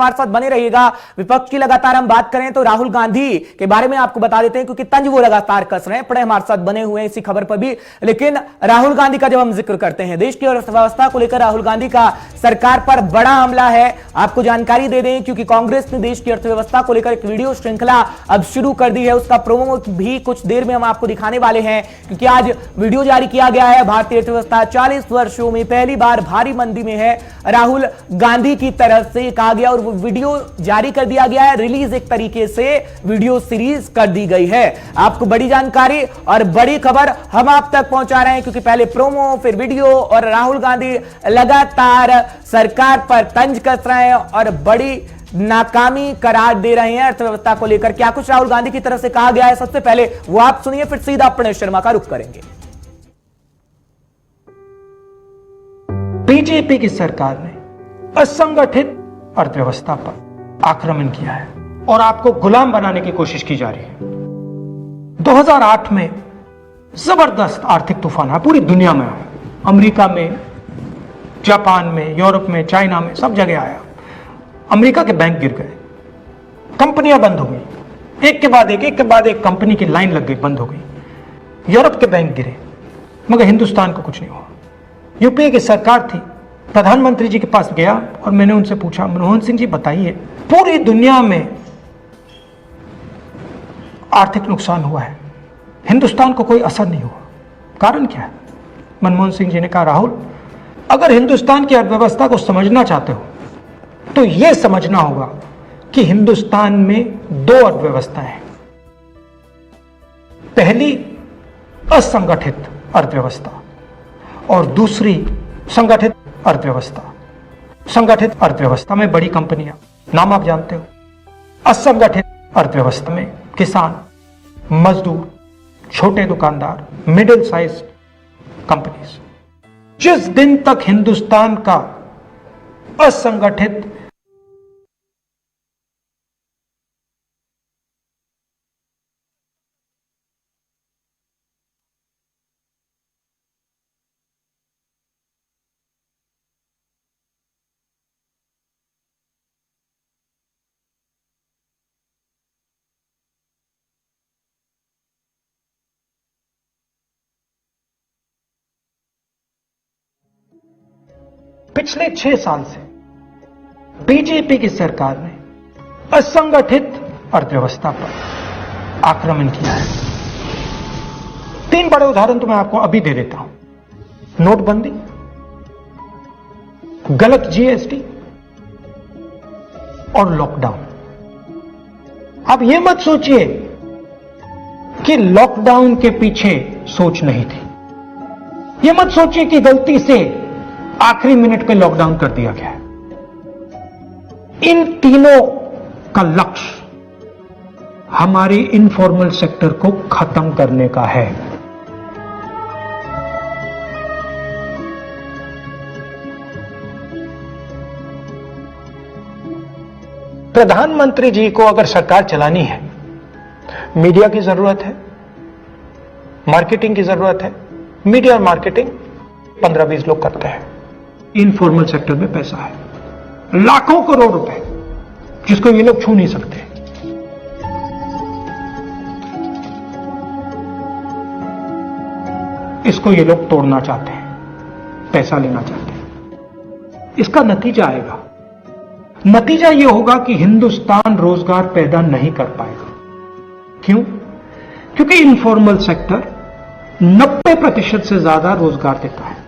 हमारे साथ बने रहिएगा। विपक्ष की लगातार हम बात करें तो राहुल गांधी के बारे में आपको बता देते हैं, क्योंकि तंज वो लगातार कस रहे हैं, पड़े हमारे साथ बने हुए हैं इसी खबर पर भी। लेकिन राहुल गांधी का जब हम जिक्र करते हैं, देश की अर्थव्यवस्था को लेकर राहुल गांधी का सरकार पर बड़ा हमला है। आपको जानकारी दे दें, क्योंकि कांग्रेस ने देश की अर्थव्यवस्था को लेकर एक वीडियो श्रृंखला अब शुरू कर दी है। उसका प्रोमो भी कुछ देर में हम आपको दिखाने वाले हैं, क्योंकि आज वीडियो जारी किया गया है। भारतीय अर्थव्यवस्था 40 वर्षों में पहली बार भारी मंदी में है, राहुल गांधी की तरफ से कहा गया, और वीडियो जारी कर दिया गया है। रिलीज एक तरीके से वीडियो सीरीज कर दी गई है। आपको बड़ी जानकारी और बड़ी खबर हम आप तक पहुंचा रहे हैं, क्योंकि पहले प्रोमो फिर वीडियो, और राहुल गांधी लगातार सरकार पर तंज कस रहे हैं और बड़ी नाकामी करार दे रहे हैं अर्थव्यवस्था को लेकर। क्या कुछ राहुल गांधी की तरफ से कहा गया है, सबसे पहले वो आप सुनिए, फिर सीधा प्रणय शर्मा का रुख करेंगे। बीजेपी की सरकार ने असंगठित अर्थव्यवस्था पर आक्रमण किया है और आपको गुलाम बनाने की कोशिश की जा रही है। 2008 में जबरदस्त आर्थिक तूफान है, पूरी दुनिया में आया, अमेरिका में, जापान में, यूरोप में, चाइना में, सब जगह आया। अमेरिका के बैंक गिर गए, कंपनियां बंद हो गई, एक के बाद एक कंपनी की लाइन लग गई, बंद हो गई। यूरोप के बैंक गिरे, मगर हिंदुस्तान को कुछ नहीं हुआ। यूपीए की सरकार थी, प्रधानमंत्री जी के पास गया और मैंने उनसे पूछा, मनमोहन सिंह जी बताइए, पूरी दुनिया में आर्थिक नुकसान हुआ है, हिंदुस्तान को कोई असर नहीं हुआ, कारण क्या है? मनमोहन सिंह जी ने कहा, राहुल, अगर हिंदुस्तान की अर्थव्यवस्था को समझना चाहते हो तो यह समझना होगा कि हिंदुस्तान में दो अर्थव्यवस्थाएं हैं। पहली असंगठित अर्थव्यवस्था और दूसरी संगठित अर्थव्यवस्था। संगठित अर्थव्यवस्था में बड़ी कंपनियां, नाम आप जानते हो। असंगठित अर्थव्यवस्था में किसान, मजदूर, छोटे दुकानदार, मिडिल साइज कंपनीज। जिस दिन तक हिंदुस्तान का असंगठित पिछले 6 साल से बीजेपी की सरकार ने असंगठित अर्थव्यवस्था पर आक्रमण किया है। 3 बड़े उदाहरण तो मैं आपको अभी दे देता हूं। नोटबंदी, गलत जीएसटी और लॉकडाउन। आप यह मत सोचिए कि लॉकडाउन के पीछे सोच नहीं थी। यह मत सोचिए कि गलती से आखिरी मिनट पे लॉकडाउन कर दिया गया है। इन तीनों का लक्ष्य हमारे इनफॉर्मल सेक्टर को खत्म करने का है। प्रधानमंत्री जी को अगर सरकार चलानी है, मीडिया की जरूरत है, मार्केटिंग की जरूरत है। मीडिया और मार्केटिंग 15-20 लोग करते हैं। इनफॉर्मल सेक्टर में पैसा है, लाखों करोड़ रुपए, जिसको ये लोग छू नहीं सकते। इसको ये लोग तोड़ना चाहते हैं, पैसा लेना चाहते हैं। इसका नतीजा आएगा। नतीजा यह होगा कि हिंदुस्तान रोजगार पैदा नहीं कर पाएगा। क्यों? क्योंकि इनफॉर्मल सेक्टर 90% से ज्यादा रोजगार देता है।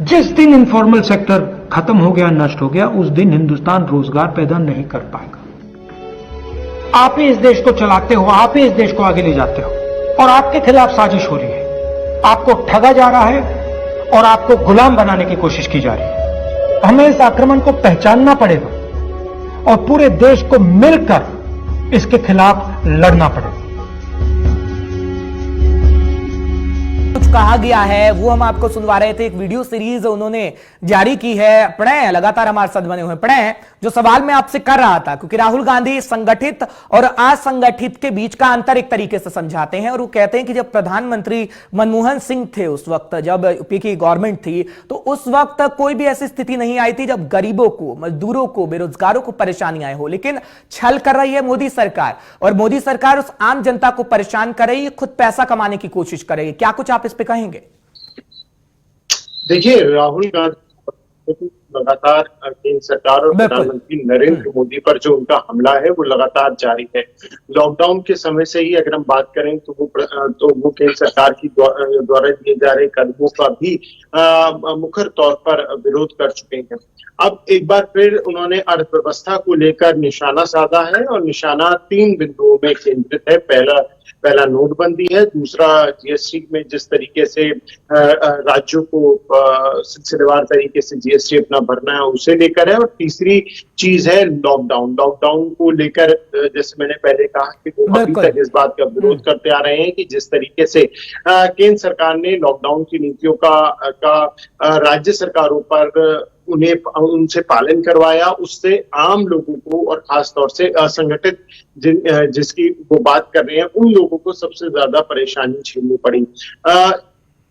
जिस दिन इनफॉर्मल सेक्टर खत्म हो गया, नष्ट हो गया, उस दिन हिंदुस्तान रोजगार पैदा नहीं कर पाएगा। आप ही इस देश को चलाते हो, आप ही इस देश को आगे ले जाते हो, और आपके खिलाफ साजिश हो रही है। आपको ठगा जा रहा है और आपको गुलाम बनाने की कोशिश की जा रही है। हमें इस आक्रमण को पहचानना पड़ेगा और पूरे देश को मिलकर इसके खिलाफ लड़ना पड़ेगा। कहा गया है वो हम आपको सुनवा रहे थे। एक वीडियो सीरीज उन्होंने जारी की है। प्रणय लगातार हमारे साथ बने हुए। प्रणय, जो सवाल मैं आपसे कर रहा था, क्योंकि राहुल गांधी संगठित और असंगठित के बीच का अंतर एक तरीके से समझाते हैं और वो कहते हैं कि जब प्रधानमंत्री मनमोहन सिंह थे, उस वक्त जब यूपी की गवर्नमेंट थी, तो उस वक्त कोई भी ऐसी स्थिति नहीं आई थी जब गरीबों को, मजदूरों को, बेरोजगारों को परेशानी आई हो। लेकिन छल कर रही है मोदी सरकार, और मोदी सरकार उस आम जनता को परेशान कर रही है, खुद पैसा कमाने की कोशिश कर रही है। क्या कुछ आप इस पे कहेंगे? देखिए, राहुल गांधी लगातार केंद्र सरकार और प्रधानमंत्री नरेंद्र मोदी पर जो उनका हमला है वो लगातार जारी है। लॉकडाउन के समय से ही अगर हम बात करें तो वो केंद्र सरकार की द्वारा दिए जा रहे कदमों का भी मुखर तौर पर विरोध कर चुके हैं। अब एक बार फिर उन्होंने अर्थव्यवस्था को लेकर निशाना साधा है और निशाना 3 बिंदुओं में केंद्रित है। पहला नोटबंदी है, दूसरा जीएसटी में जिस तरीके से राज्यों को सिलसिलेवार तरीके से जीएसटी अपना भरना है उसे लेकर है, और तीसरी चीज है लॉकडाउन को लेकर। जैसे मैंने पहले कहा कि वो अभी तक इस बात का विरोध करते आ रहे हैं कि जिस तरीके से केंद्र सरकार ने लॉकडाउन की नीतियों का राज्य सरकारों पर उनसे पालन करवाया, उससे आम लोगों को और खास तौर से असंगठित जिसकी वो बात कर रहे हैं उन लोगों को सबसे ज्यादा परेशानी झेलनी पड़ी।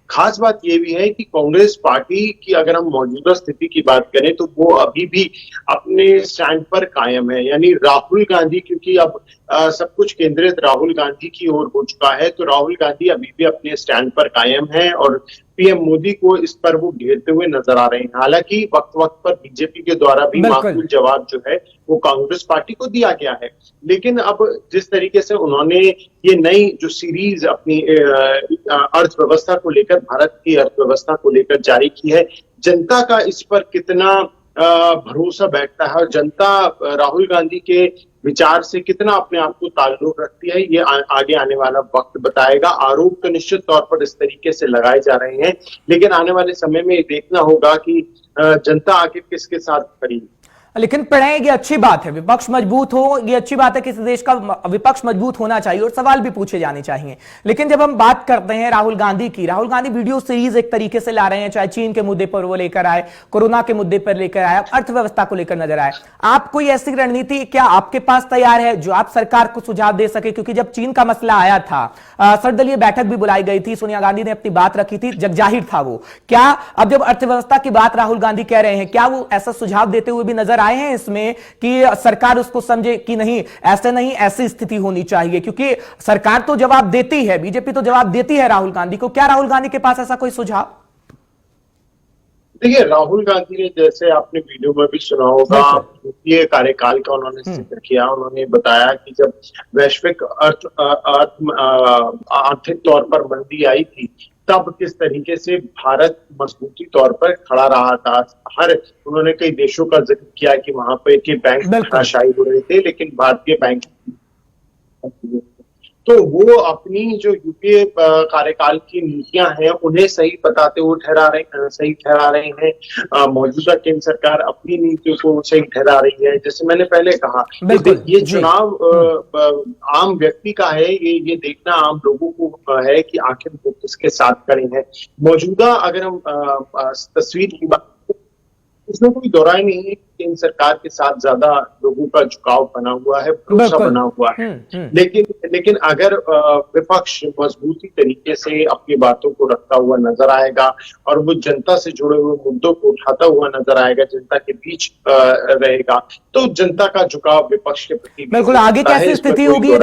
खास बात यह भी है कि कांग्रेस पार्टी की अगर हम मौजूदा स्थिति की बात करें तो वो अभी भी अपने स्टैंड पर कायम है। यानी राहुल गांधी, क्योंकि अब सब कुछ केंद्रित राहुल गांधी की ओर हो चुका है, तो राहुल गांधी अभी भी अपने स्टैंड पर कायम है और पीएम मोदी को इस पर वो घेरते हुए नजर आ रहे हैं। हालांकि वक्त वक्त पर बीजेपी के द्वारा भी माकूल जवाब जो है वो कांग्रेस पार्टी को दिया गया है, लेकिन अब जिस तरीके से उन्होंने ये नई जो सीरीज अपनी अर्थव्यवस्था को लेकर, भारत की अर्थव्यवस्था को लेकर जारी की है, जनता का इस पर कितना भरोसा बैठता है और जनता राहुल गांधी के विचार से कितना अपने आप को ताल्लुक रखती है, ये आगे आने वाला वक्त बताएगा। आरोप तो निश्चित तौर पर इस तरीके से लगाए जा रहे हैं, लेकिन आने वाले समय में देखना होगा कि जनता आखिर किसके साथ खड़ी है। लेकिन प्रणय, ये अच्छी बात है, विपक्ष मजबूत हो, ये अच्छी बात है, किसी देश का विपक्ष मजबूत होना चाहिए और सवाल भी पूछे जाने चाहिए। लेकिन जब हम बात करते हैं राहुल गांधी की, राहुल गांधी वीडियो सीरीज एक तरीके से ला रहे हैं, चाहे चीन के मुद्दे पर वो लेकर आए, कोरोना के मुद्दे पर लेकर आए, अर्थव्यवस्था को लेकर नजर आए। आप कोई ऐसी रणनीति क्या आपके पास तैयार है जो आप सरकार को सुझाव दे सके? क्योंकि जब चीन का मसला आया था, सर्वदलीय बैठक भी बुलाई गई थी, सोनिया गांधी ने अपनी बात रखी थी, जगजाहिर था वो। क्या अब जब अर्थव्यवस्था की बात राहुल गांधी कह रहे हैं, क्या वो ऐसा सुझाव देते हुए भी नजर आए हैं इसमें कि सरकार उसको समझे कि नहीं, ऐसे नहीं, ऐसी स्थिति होनी चाहिए? क्योंकि सरकार तो जवाब देती है, बीजेपी तो जवाब देती है राहुल गांधी को। क्या राहुल गांधी के पास ऐसा कोई सुझाव? देखिए, राहुल गांधी ने, जैसे आपने वीडियो में भी सुना होगा, ये कार्यकाल का उन्होंने जिक्र किया। उन्होंने बताया कि जब वैश्विक आर्थिक तौर पर मंदी आई थी, तब किस तरीके से भारत मजबूती तौर पर खड़ा रहा था। उन्होंने कई देशों का जिक्र किया कि वहां पे के बैंक धराशायी हो रहे थे, लेकिन भारतीय बैंक, तो वो अपनी जो यूपीए कार्यकाल की नीतियां हैं उन्हें सही बताते हुए सही ठहरा रहे हैं। मौजूदा केंद्र सरकार अपनी नीतियों को सही ठहरा रही है। जैसे मैंने पहले कहा, ये चुनाव आम व्यक्ति का है, ये देखना आम लोगों को है कि आखिर वो किसके साथ खड़े हैं। मौजूदा अगर हम तस्वीर की बात, इसमें कोई दोहराई नहीं है कि केंद्र सरकार के साथ ज्यादा लोगों का झुकाव बना हुआ है, भरोसा बना हुआ है। लेकिन अगर विपक्ष मजबूती तरीके से अपनी बातों को रखता हुआ नजर आएगा और वो जनता से जुड़े हुए मुद्दों को उठाता हुआ नजर आएगा, जनता के बीच रहेगा, तो जनता का झुकाव विपक्ष के प्रति बिल्कुल। आगे कैसी स्थिति होगी